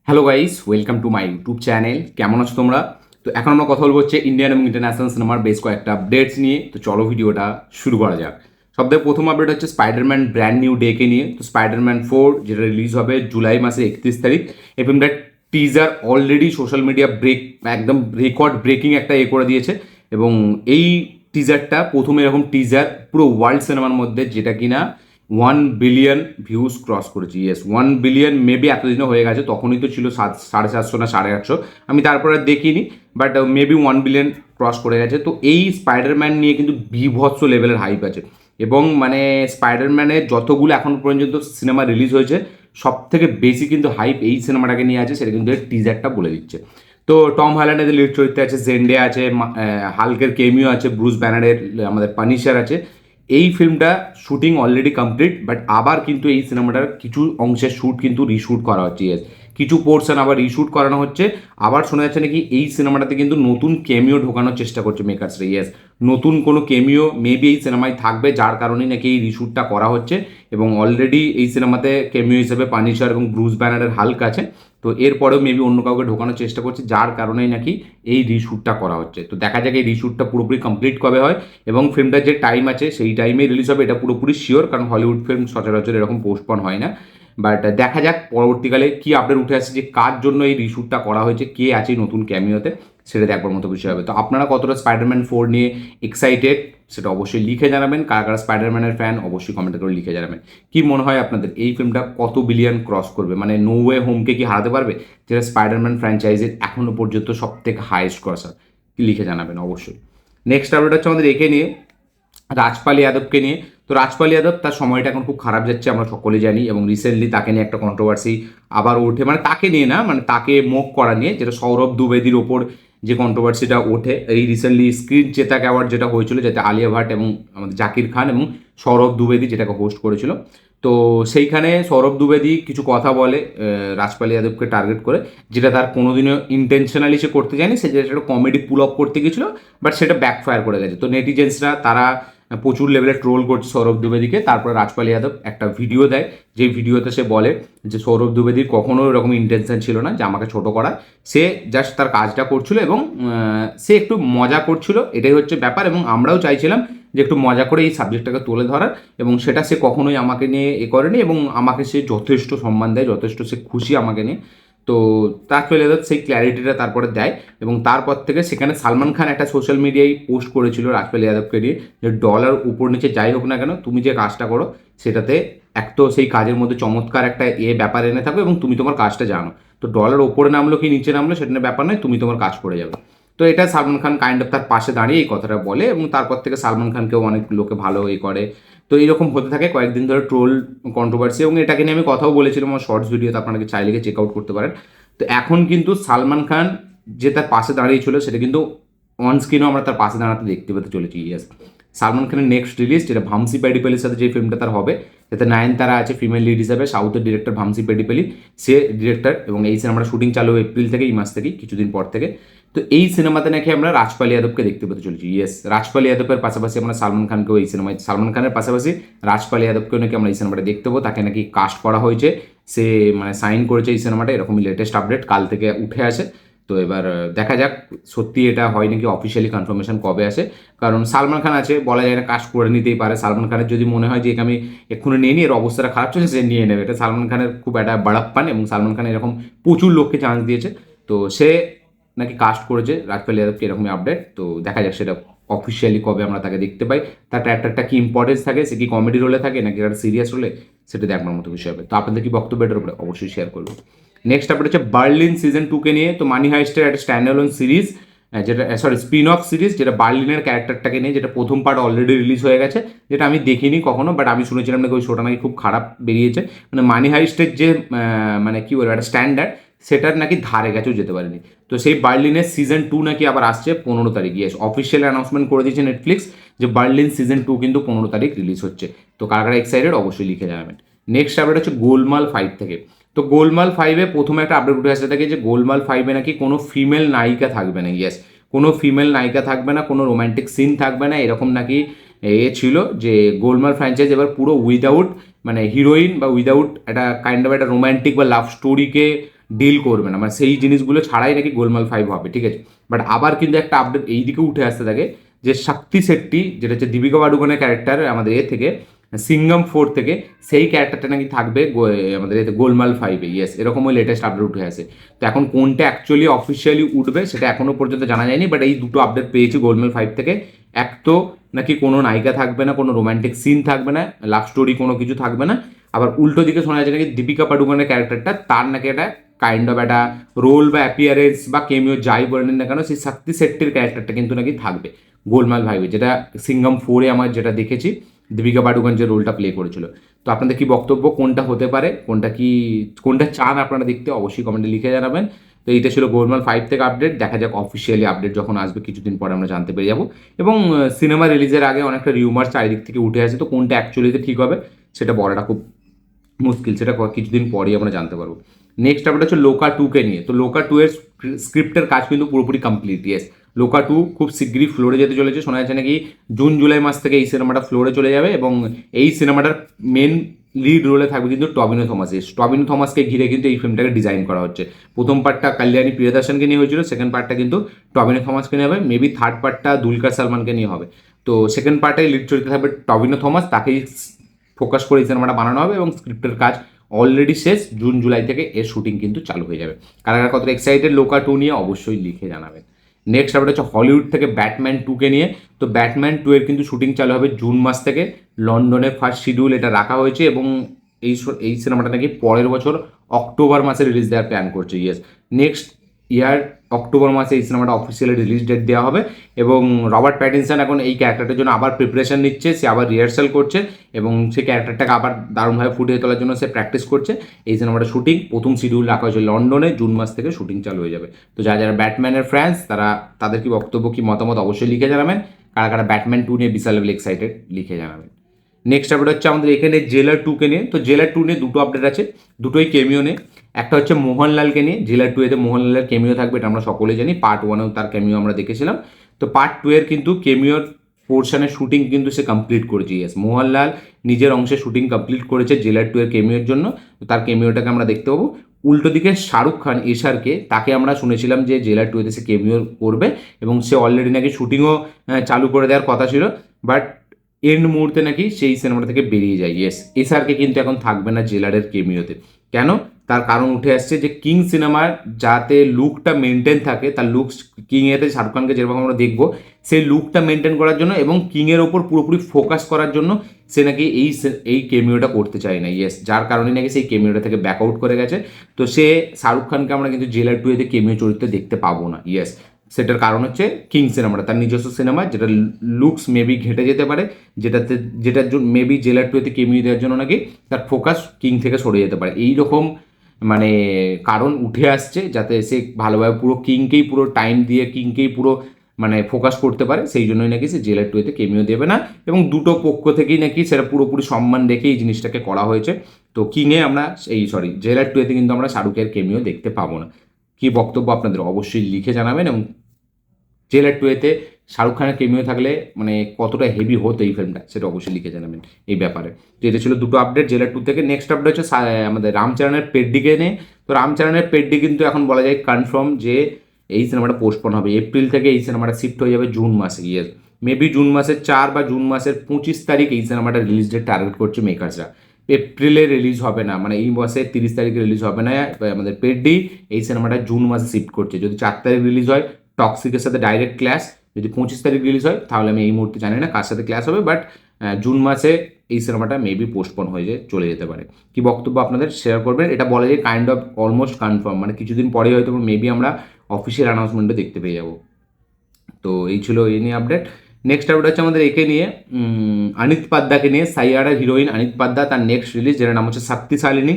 Hello guys, welcome to my YouTube channel. কেমন আছো তোমরা? তো এখন আমরা কথা বলবো হচ্ছে ইন্ডিয়ান এবং ইন্টারন্যাশনাল সিনেমার বেশ কয়েকটা আপডেটস নিয়ে। তো চলো ভিডিওটা শুরু করা যাক। সবথেকে প্রথম আপডেট হচ্ছে স্পাইডারম্যান ব্র্যান্ড নিউ ডেকে নিয়ে। তো স্পাইডারম্যান 4 যেটা রিলিজ হবে জুলাই মাসে 31 তারিখ। এই ফিল্মটার টিজার অলরেডি সোশ্যাল মিডিয়া একদম রেকর্ড ব্রেকিং একটা করে দিয়েছে। এবং এই টিজারটা প্রথম এরকম টিজার পুরো ওয়ার্ল্ড সিনেমার মধ্যে, যেটা কিনা 1 বিলিয়ন ভিউজ ক্রস করেছি। ইয়েস, 1 বিলিয়ন মেবি এতদিনে হয়ে গেছে, তখনই তো ছিল 750 না 850, আমি তারপরে দেখিনি, বাট মেবি 1 বিলিয়ন ক্রস করে গেছে। তো এই স্পাইডারম্যান নিয়ে কিন্তু বিভৎস লেভেলের হাইপ আছে। এবং মানে স্পাইডারম্যানের যতগুলো এখন পর্যন্ত সিনেমা রিলিজ হয়েছে, সব থেকে বেশি কিন্তু হাইপ এই সিনেমাটাকে নিয়ে আছে, সেটা কিন্তু এর টিজারটা বলে দিচ্ছে। তো টম হল্যান্ড এদের লিড চরিত্রে আছে, জেন্ডে আছে, হাল্কের কেমিও আছে, ব্রুস ব্যানারের আমাদের পানিশার আছে। এই ফিল্মটা শুটিং অলরেডি কমপ্লিট, বাট আবার কিন্তু এই সিনেমাটার কিছু অংশের শ্যুট কিন্তু রিশ্যুট করা হচ্ছে। ইয়েস, কিছু পোর্শন আবার রিশ্যুট করানো হচ্ছে। আবার শোনা যাচ্ছে নাকি এই সিনেমাটাতে কিন্তু নতুন কেমিও ঢোকানোর চেষ্টা করছে মেকার্সরা। ইয়েস, নতুন কোনো কেমিও মেবি এই সিনেমায় থাকবে, যার কারণেই নাকি এই রিশ্যুটটা করা হচ্ছে। এবং অলরেডি এই সিনেমাতে কেমিও হিসেবে পানিশার এবং ব্রুস ব্যানারের হাল্ক আছে। তো এরপরেও মেবি অন্য কাউকে ঢোকানোর চেষ্টা করছে, যার কারণেই নাকি এই রিশ্যুটটা করা হচ্ছে। তো দেখা যাক এই রিশ্যুটটা পুরোপুরি কমপ্লিট কবে হয় এবং ফিল্মটার যে টাইম আছে সেই টাইমে রিলিজ হবে, এটা পুরোপুরি শিওর, কারণ হলিউড ফিল্ম সচরাচর এরকম পোস্টপন হয় না। বাট দেখা যাক পরবর্তীকালে কী আপডেট উঠে আসছে, যে কার জন্য এই রিশ্যুটটা করা হয়েছে, কে আছে নতুন ক্যামিওতে, সেটা দেখবার মতো বিষয় হবে। তো আপনারা কতটা স্পাইডারম্যান 4 নিয়ে এক্সাইটেড সেটা অবশ্যই লিখে জানাবেন। কারা কারা স্পাইডারম্যানের ফ্যান অবশ্যই কমেন্ট করে লিখে জানাবেন। কি মনে হয় আপনাদের, এই ফিল্মটা কত বিলিয়ন ক্রস করবে? মানে নো ওয়ে হোমকে কি হারাতে পারবে, যেটা স্পাইডারম্যান ফ্র্যাঞ্চাইজির এখনও পর্যন্ত সব থেকে হাইয়েস্ট ক্রসার? কি লিখে জানাবেন অবশ্যই। নেক্সট আপডেট হচ্ছে আমাদের একে নিয়ে, রাজপাল যাদবকে নিয়ে। তো রাজপাল যাদব, তার সময়টা এখন খুব খারাপ যাচ্ছে, আমরা সকলে জানি। এবং রিসেন্টলি তাকে নিয়ে একটা কন্ট্রোভার্সি আবার ওঠে, মানে তাকে নিয়ে না, মানে তাকে মুখ করা নিয়ে, যেটা সৌরভ দ্বিবেদীর ওপর যে কন্ট্রোভার্সিটা ওঠে। এই রিসেন্টলি স্ক্রিন চেতাক অ্যাওয়ার্ড যেটা হয়েছিল, যাতে আলিয়া ভাট এবং আমাদের জাকির খান এবং সৌরভ দ্বিবেদী যেটাকে হোস্ট করেছিল। তো সেইখানে সৌরভ দ্বিবেদী কিছু কথা বলে রাজপাল যাদবকে টার্গেট করে, যেটা তার কোনোদিনও ইন্টেনশনালি সে করতে যায়নি, সে যেটা একটা কমেডি পুল অফ করতে গেছিলো, বাট সেটা ব্যাকফায়ার করে গেছে। তো নেটিজেন্সরা তারা প্রচুর লেভেলে ট্রোল করছে সৌরভ দ্বিবেদীকে। তারপরে রাজপাল যাদব একটা ভিডিও দেয়, যে ভিডিওতে সে বলে যে সৌরভ দ্বিবেদীর কখনো এরকম ইন্টেনশন ছিল না যে আমাকে ছোট করার, সে জাস্ট তার কাজটা করছিল এবং সে একটু মজা করছিল, এটাই হচ্ছে ব্যাপার। এবং আমরাও চাইছিলাম যে একটু মজা করে এই সাবজেক্টটাকে তুলে ধরার, এবং সেটা সে কখনোই আমাকে নিয়ে করেনি। এবং আমাকে সে যথেষ্ট সম্মান দেয়, যথেষ্ট সে খুশি আমাকে নিয়ে। তো রাজপাল যাদব সেই ক্ল্যারিটিটা তারপরে দেয়। এবং তারপর থেকে সেখানে সালমান খান একটা সোশ্যাল মিডিয়ায় পোস্ট করেছিল রাজপাল যাদবকে নিয়ে, যে ডলার উপর নিচে যাই হোক না কেন, তুমি যে কাজটা করো সেটাতে এক তো সেই কাজের মধ্যে চমৎকার একটা ব্যাপার এনে থাকো, এবং তুমি তোমার কাজটা জানো। তো ডলার ওপরে নামলো কি নিচে নামলো সেটা নিয়ে ব্যাপার নয়, তুমি তোমার কাজ করে যাবে। তো এটা সালমান খান কাইন্ড অফ তার পাশে দাঁড়িয়ে এই কথাটা বলে, এবং তারপর থেকে সালমান খানকেও অনেক লোকে ভালো করে। তো এইরকম হতে থাকে কয়েকদিন ধরে ট্রোল কন্ট্রোভার্সি, এবং এটাকে নিয়ে আমি কথাও বলেছিলাম আমার শর্টস ভিডিওতে, আপনাকে চাইলে চেক আউট করতে পারেন। তো এখন কিন্তু সালমান খান যে তার পাশে দাঁড়িয়েছিল, সেটা কিন্তু অন স্ক্রিনেও আমরা তার পাশে দাঁড়াতে দেখতে পেতে চলেছি। ইয়েস, সালমান খানের নেক্সট রিলিজ, যেটা ভামসি পেডিপেলির সাথে যে ফিল্মটা তার হবে, যাতে নয়নতারা আছে ফিমেল লিড হিসাবে, সাউথের ডিরেক্টর ভামসি পেডিপেলি, সে ডিরেক্টর। এবং এই সিনেমাটা শুটিং চালু এপ্রিল থেকে, এই মাস থেকেই কিছুদিন পর থেকে। তো এই সিনেমাতে নাকি আমরা রাজপাল যাদবকে দেখতে পেতে চলেছি। ইয়েস, রাজপাল যাদবের পাশাপাশি আমরা সালমান খানকেও এই সিনেমায়, সালমান খানের পাশাপাশি রাজপাল যাদবকেও নাকি আমরা এই সিনেমাটা দেখতে পাবো। তাকে নাকি কাস্ট করা হয়েছে, সে মানে সাইন করেছে এই সিনেমাটা, এরকমই লেটেস্ট আপডেট কাল থেকে উঠে আসে। তো এবার দেখা যাক সত্যি এটা হয় নাকি, অফিসিয়ালি কনফার্মেশন কবে আসে। কারণ সালমান খান আছে, বলা যায় না কাজ করে নিতেই পারে। সালমান খানের যদি মনে হয় যে একে আমি এক্ষুনি নিয়ে নিই, এর অবস্থাটা খারাপ চলছে, সে নিয়ে নেবে। এটা সালমান খানের খুব একটা বাড়াপ্পান, এবং সালমান খান এরকম প্রচুর লোককে চান্স দিয়েছে। তো সে নাকি কাস্ট করেছে রাজপাল যাদবকে, এরকমই আপডেট। তো দেখা যাক সেটা অফিসিয়ালি কবে আমরা তাকে দেখতে পাই, তার ক্যারেক্টারটা কি ইম্পর্টেন্স থাকে, সে কি কমেডি রোলে থাকে নাকি একটা সিরিয়াস রোলে, সেটা দেখবার মতো বিষয় হবে। তো আপনাদের কি বক্তব্য এটার উপরে অবশ্যই শেয়ার করবো। নেক্সট আপডেট হচ্ছে বার্লিন সিজন 2কে নিয়ে। তো মানি হাইস্টের একটা স্ট্যান্ডঅ্যালোন সিরিজ, যেটা স্পিন অফ সিরিজ, যেটা বার্লিনের ক্যারেক্টারটাকে নিয়ে, যেটা প্রথম পার্ট অলরেডি রিলিজ হয়ে গেছে, যেটা আমি দেখিনি কখনো, বাট আমি শুনেছিলাম নাকি ওই শোটা নাকি খুব খারাপ বেরিয়েছে। মানে মানি হাইস্টের যে মানে কী বলবো একটা স্ট্যান্ডার্ড, সেটার নাকি ধারে কাছেও যেতে পারেনি। তো সেই বার্লিনের সিজন 2 নাকি আবার আসছে 15 তারিখ। ইয়েস, অফিসিয়াল অ্যানাউন্সমেন্ট করে দিয়েছে নেটফ্লিক্স যে বার্লিন সিজন 2 কিন্তু 15 তারিখ রিলিজ হচ্ছে। তো কারা কারা এক্সাইটেড অবশ্যই লিখে জানাবেন। নেক্সট আপডেট হচ্ছে গোলমাল 5 থেকে। তো গোলমাল 5-এ প্রথমে একটা আপডেট উঠে আসতে থাকে যে গোলমাল 5-এ নাকি কোনো ফিমেল নায়িকা থাকবে না। ইয়েস, কোনো ফিমেল নায়িকা থাকবে না, কোনো রোম্যান্টিক সিন থাকবে না, এরকম নাকি ছিল যে গোলমাল ফ্র্যাঞ্চাইজ এবার পুরো উইদাউট মানে হিরোইন বা উইদাউট একটা কাইন্ড অফ একটা রোম্যান্টিক বা লাভ স্টোরিকে ডিল করবে না, মানে সেই জিনিসগুলো ছাড়াই নাকি গোলমাল 5 হবে, ঠিক আছে। বাট আবার কিন্তু একটা আপডেট এই দিকে উঠে আসতে থাকে যে শক্তি শেট্টি, যেটা হচ্ছে দীপিকা পাডুকোনের ক্যারেক্টার আমাদের থেকে সিঙ্গাম 4 থেকে, সেই ক্যারেক্টারটা নাকি থাকবে আমাদের এতে গোলমাল 5-এ। ইয়েস, এরকম ওই লেটেস্ট আপডেট উঠে আসে। তো এখন কোনটা অ্যাকচুয়ালি অফিসিয়ালি উঠবে সেটা এখনও পর্যন্ত জানা যায়নি, বাট এই দুটো আপডেট পেয়েছি গোলমাল 5 থেকে। এক তো নাকি কোনো নায়িকা থাকবে না, কোনো রোম্যান্টিক সিন থাকবে না, লাভ স্টোরি কোনো কিছু থাকবে না। আবার উল্টো দিকে শোনা যাচ্ছে নাকি দীপিকা পাডুকোনের ক্যারেক্টারটা, তার নাকি একটা কাইন্ড অফ একটা রোল বা অ্যাপিয়ারেন্স বা কেমিও যাই বলে নিন না কেন, সেই শক্তি শেট্টির ক্যারেক্টারটা কিন্তু নাকি থাকবে গোলমাল 5-এ, যেটা সিঙ্গাম 4-এ আমার যেটা দেখেছি দীপিকা পাডুকোন যে রোলটা প্লে করেছিল। তো আপনাদের কি বক্তব্য, কোনটা হতে পারে, কোনটা চান আপনারা দেখতে, অবশ্যই কমেন্টে লিখে জানাবেন। তো এইটা ছিল গোলমাল 5 থেকে আপডেট। দেখা যাক অফিসিয়ালি আপডেট যখন আসবে কিছুদিন পরে আমরা জানতে পেরে যাবো। এবং সিনেমা রিলিজের আগে অনেকটা রিউমার চারিদিক থেকে উঠে আসে, তো কোনটা অ্যাকচুয়ালিতে ঠিক হবে সেটা বলাটা খুব মুশকিল, সেটা কিছুদিন পরেই আমরা জানতে পারবো। নেক্সট আপডেট হচ্ছে লোকা 2-কে নিয়ে। তো লোকা 2 এর স্ক্রিপ্টের কাজ কিন্তু পুরোপুরি কমপ্লিট। ইয়েস, লোকা 2 খুব শীঘ্রই ফ্লোরে যেতে চলেছে, শোনা যাচ্ছে নাকি জুন জুলাই মাস থেকে এই সিনেমাটা ফ্লোরে চলে যাবে। এবং এই সিনেমাটার মেন লিড রোলে থাকবে কিন্তু টবিনো থমাসকে ঘিরে কিন্তু এই ফিল্মটাকে ডিজাইন করা হচ্ছে। প্রথম পার্টটা কল্যাণী প্রিয়দর্শনকে নিয়ে হয়েছিল, সেকেন্ড পার্টটা কিন্তু টবিনো থমাসকে নিয়ে হবে, মেবি থার্ড পার্টটা দুলকার সালমানকে নিয়ে হবে। তো সেকেন্ড পার্টে লিড চরিত্রে থাকবে টবিনো থমাস, তাকেই ফোকাস করে এই সিনেমাটা বানানো হবে এবং স্ক্রিপ্টের কাজ অলরেডি শেষ। জুন জুলাই থেকে এর শুটিং কিন্তু চালু হয়ে যাবে। কারা কতটা এক্সাইটেড লোকা 2 নিয়ে অবশ্যই লিখে জানাবেন। নেক্সট আপডেট হচ্ছে হলিউড থেকে ব্যাটম্যান 2-কে নিয়ে। তো ব্যাটম্যান 2 এর কিন্তু শুটিং চালু হবে জুন মাস থেকে। লন্ডনে ফার্স্ট শিডিউল এটা রাখা হয়েছে এবং এই সিনেমাটা নাকি পরের বছর অক্টোবর মাসে রিলিজ দেওয়ার প্ল্যান করছে। ইয়েস, নেক্সট ইয়ার অক্টোবর মাসে এই সিনেমাটা অফিসিয়ালি রিলিজ ডেট দেওয়া হবে। এবং রবার্ট প্যাটিনসন এখন এই ক্যারেক্টারটার জন্য আবার প্রিপারেশন নিচ্ছে, সে আবার রিহার্সাল করছে এবং সেই ক্যারেক্টারটাকে আবার দারুণভাবে ফুটিয়ে তোলার জন্য সে প্র্যাকটিস করছে। এই সিনেমাটা শুটিং প্রথম শিডিউল রাখা হয়েছে লন্ডনে, জুন মাস থেকে শুটিং চালু হয়ে যাবে। তো যারা যারা ব্যাটম্যানের ফ্যান্স তাদের কি বক্তব্য, কি মতামত অবশ্যই লিখে জানাবেন। কারা ব্যাটম্যান 2 নিয়ে বিশাল লেভেল এক্সাইটেড লিখে জানাবেন। নেক্সট আপডেট হচ্ছে আমাদের এখানে জেলার 2-কে নিয়ে। তো জেলার 2 নিয়ে দুটো আপডেট আছে, দুটোই কেমিও নিয়ে। একটা হচ্ছে মোহনলালকে নিয়ে, জেলার 2 এতে মোহনলালের কেমিও থাকবে, এটা আমরা সকলেই জানি। পার্ট 1-এও তার কেমিও আমরা দেখেছিলাম। তো পার্ট 2 এর কিন্তু কেমিওর পোর্শনের শুটিং কিন্তু সে কমপ্লিট করেছে। ইয়েস, মোহনলাল নিজের অংশে শুটিং কমপ্লিট করেছে জেলার 2 এর কেমিওর জন্য, তো তার কেমিওটাকে আমরা দেখতে পাবো। উল্টো দিকে শাহরুখ খান এশারকে, তাকে আমরা শুনেছিলাম যে জেলার 2 এতে সে কেমিও করবে এবং সে অলরেডি নাকি শুটিংও চালু করে দেওয়ার কথা ছিল, বাট এন্ড মুহূর্তে নাকি সেই সিনেমাটা থেকে বেরিয়ে যায়। ইয়েস, এসআরকে কিন্তু এখন থাকবে না জেলারের কেমিওতে। কেন? তার কারণ উঠে আসছে যে কিং সিনেমার যাতে লুকটা মেনটেন থাকে, তার লুক কিং এতে শাহরুখ খানকে যেরকম আমরা দেখবো সেই লুকটা মেনটেন করার জন্য এবং কিংয়ের ওপর পুরোপুরি ফোকাস করার জন্য সে নাকি এই কেমিওটা করতে চায় না। ইয়েস, যার কারণে নাকি সেই কেমিওটা থেকে ব্যাক আউট করে গেছে। তো সে শাহরুখ খানকে আমরা কিন্তু জেলার 2 এতে কেমিও চরিত্রে দেখতে পাবো না। ইয়েস, সেটার কারণ হচ্ছে কিং সিনেমাটা তার নিজস্ব সিনেমা, যেটা লুকস মেবি ঘেটে যেতে পারে, যেটার জন্য মেবি জেলার 2 এতে কেমিও দেওয়ার জন্য নাকি তার ফোকাস কিং থেকে সরে যেতে পারে। এই রকম মানে কারণ উঠে আসছে, যাতে সে ভালোভাবে পুরো কিংকেই পুরো টাইম দিয়ে কিংকেই পুরো মানে ফোকাস করতে পারে, সেই জন্যই নাকি সে জেলার 2 এতে কেমিও দেবে না। এবং দুটো পক্ষ থেকেই নাকি সেটা পুরোপুরি সম্মান রেখে এই জিনিসটাকে করা হয়েছে। তো কিংয়ে আমরা জেলার 2 এতে কিন্তু আমরা শাহরুখের কেমিও দেখতে পাবো না। কি বক্তব্য আপনাদের অবশ্যই লিখে জানাবেন। এবং জেলার 2 এতে শাহরুখ খানের কেমিও থাকলে মানে কতটা হেভি হতো এই ফিল্মটা, সেটা অবশ্যই লিখে জানাবেন এই ব্যাপারে। তো এটা ছিল দুটো আপডেট জেলার 2 থেকে। নেক্সট আপডেট হচ্ছে আমাদের রামচরণের পেড্ডিকে নিয়ে। তো রামচরণের পেড্ডি কিন্তু এখন বলা যায় কনফার্ম যে এই সিনেমাটা পোস্টপোন হবে, এপ্রিল থেকে এই সিনেমাটা শিফট হয়ে যাবে জুন মাসে। ইয়েস, মেবি জুন মাসের 4 বা জুন মাসের 25 তারিখ এই সিনেমাটা রিলিজ ডেট টার্গেট করছে মেকার্সরা। এপ্রিলে রিলিজ হবে না, মানে এই মাসের 30 তারিখে রিলিজ হবে না আমাদের পেড্ডি। এই সিনেমাটা জুন মাসে শিফট করছে। যদি 4 তারিখ রিলিজ হয় টক্সিকের সাথে ডাইরেক্ট ক্ল্যাশ, যদি 25 তারিখ রিলিজ হয় তাহলে আমি এই মুহূর্তে জানি না কার সাথে ক্ল্যাশ হবে, বাট জুন মাসে এই সিনেমাটা মেবি পোস্টপোন হয়ে চলে যেতে পারে। কি বক্তব্য আপনাদের শেয়ার করবেন। এটা বলা যায় কাইন্ড অফ অলমোস্ট কনফার্ম, মানে কিছুদিন পরে হয়তো মেবি আমরা অফিসিয়াল অ্যানাউন্সমেন্টও দেখতে পেয়ে যাব। তো এই ছিল এই নিয়ে আপডেট। নেক্সট আপডেট হচ্ছে আমাদের একে নিয়ে, অনিত পাদ্দাকে নিয়ে। সাইয়ারার হিরোইন অনিত পাদ্দা, তার নেক্সট রিলিজ যেটার নাম হচ্ছে শক্তিশালিনী,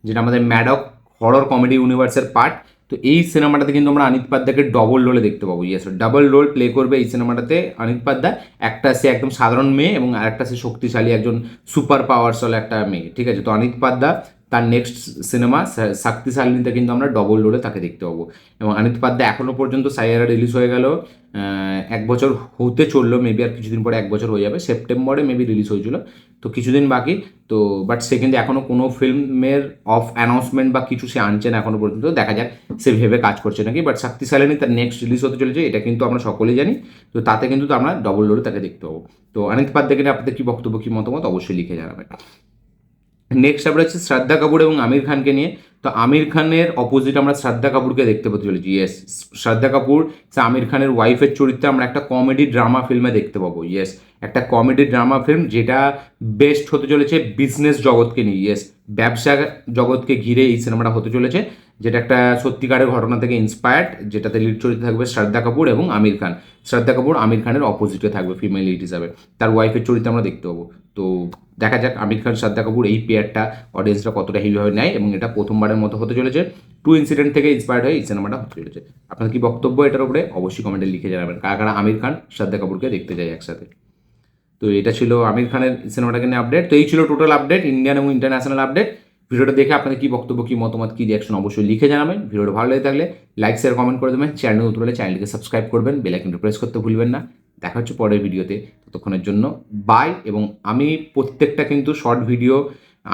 যেটা আমাদের ম্যাডক হরর কমেডি ইউনিভার্সের পার্ট। তো এই সিনেমাটাতে কিন্তু আমরা অনিত পাদ্দাকে ডবল রোলে দেখতে পাবো। ইয়েস, ডাবল রোল প্লে করবে এই সিনেমাটাতে অনিত পাদ্দা। একটা সে একদম সাধারণ মেয়ে এবং আরেকটা সে শক্তিশালী একজন সুপার পাওয়ারসল একটা মেয়ে, ঠিক আছে। তো অনিত পাদ্দা তার নেক্সট সিনেমা শক্তিশালিনীতে কিন্তু আমরা ডবল রোলে তাকে দেখতে পাবো। এবং অনিত পাদ্যা এখনও পর্যন্ত সাইয়ারা রিলিজ হয়ে গেল, 1 বছর হতে চললো, মেবি আর কিছুদিন পরে 1 বছর হয়ে যাবে, সেপ্টেম্বরে মেবি রিলিজ হয়েছিল, তো কিছুদিন বাকি। তো বাট সে কিন্তু এখনও কোনো ফিল্মের অ্যানাউন্সমেন্ট বা কিছু সে আনছে না এখনও পর্যন্ত, দেখা যাক সে ভেবে কাজ করছে নাকি। বাট শক্তিশালিনী তার নেক্সট রিলিজ হতে চলেছে, এটা কিন্তু আমরা সকলেই জানি। তো তাতে কিন্তু আমরা ডবল রোলে তাকে দেখতে পাবো। তো অনিত পাদ্যাকে নিয়ে আপনাদের কী বক্তব্য, কী মতামত অবশ্যই লিখে জানাবেন। নেক্সট আমরা হচ্ছে শ্রদ্ধা কাপুর এবং আমির খানকে নিয়ে। তো আমির খানের অপোজিট আমরা শ্রদ্ধা কাপুরকে দেখতে পেতে চলেছি। ইয়েস, শ্রদ্ধা কাপুর আমির খানের ওয়াইফের চরিত্রে আমরা একটা কমেডি ড্রামা ফিল্মে দেখতে পাবো। ইয়েস, একটা কমেডি ড্রামা ফিল্ম যেটা বেস্ট হতে চলেছে বিজনেস জগৎকে নিয়ে। ইয়েস, ব্যবসা জগৎকে ঘিরে এই সিনেমাটা হতে চলেছে, যেটা একটা সত্যিকারের ঘটনা থেকে ইন্সপায়ার্ড, যেটাতে লিড চরিত্রে থাকবে শ্রদ্ধা কাপুর এবং আমির খান। শ্রদ্ধা কাপুর আমির খানের অপোজিটে থাকবে ফিমেল লিড হিসাবে, তার ওয়াইফের চরিত্রে আমরা দেখতে পাবো। তো দেখা যাক আমির খান শ্রদ্ধা কাপুর এই পেয়ারটা অডিয়েন্সরা কতটা হেভিভাবে নেয়, এবং এটা প্রথমবারের মতো হতে চলেছে, টু ইনসিডেন্ট থেকে ইন্সপায়ার্ড হয়ে এই সিনেমাটা হতে চলেছে। আপনার কি বক্তব্য এটার উপরে অবশ্যই কমেন্টে লিখে জানাবেন, কারা কারা আমির খান শ্রদ্ধা কাপুরকে দেখতে যায় একসাথে। তো এটা ছিল আমির খানের সিনেমাটাকে নিয়ে আপডেট। তো এই ছিল টোটাল আপডেট, ইন্ডিয়ান এবং ইন্টারন্যাশনাল আপডেট। ভিডিওটা দেখে আপনাদের কী বক্তব্য, কী মতামত, কী রিয়াকশন অবশ্যই লিখে জানাবেন। ভিডিওটা ভালো লেগে থাকলে লাইক শেয়ার কমেন্ট করে দেবেন, চ্যানেল নতুন হলে চ্যানেলটিকে সাবস্ক্রাইব করবেন, বেল আইকনটা প্রেস করতে ভুলবেন না। দেখা হচ্ছে পরের ভিডিওতে, ততক্ষণের জন্য বাই। এবং আমি প্রত্যেকটা কিন্তু শর্ট ভিডিও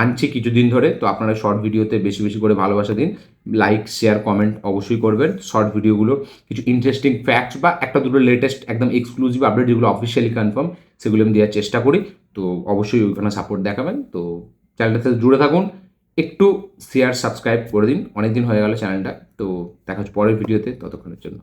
আনছি কিছুদিন ধরে, তো আপনারা শর্ট ভিডিওতে বেশি বেশি করে ভালোবাসা দিন, লাইক শেয়ার কমেন্ট অবশ্যই করবেন। শর্ট ভিডিওগুলো কিছু ইন্টারেস্টিং ফ্যাক্টস বা একটা দুটো লেটেস্ট একদম এক্সক্লুসিভ আপডেট যেগুলো অফিসিয়ালি কনফার্ম, সেগুলো আমি দেওয়ার চেষ্টা করি। তো অবশ্যই ওইখানে সাপোর্ট দেখাবেন। তো চ্যানেলটার সাথে জুড়ে থাকুন, একটু শেয়ার সাবস্ক্রাইব করে দিন, অনেক দিন হয়ে গেল চ্যানেলটা। তো দেখা হচ্ছে পরের ভিডিওতে, ততক্ষণের জন্য।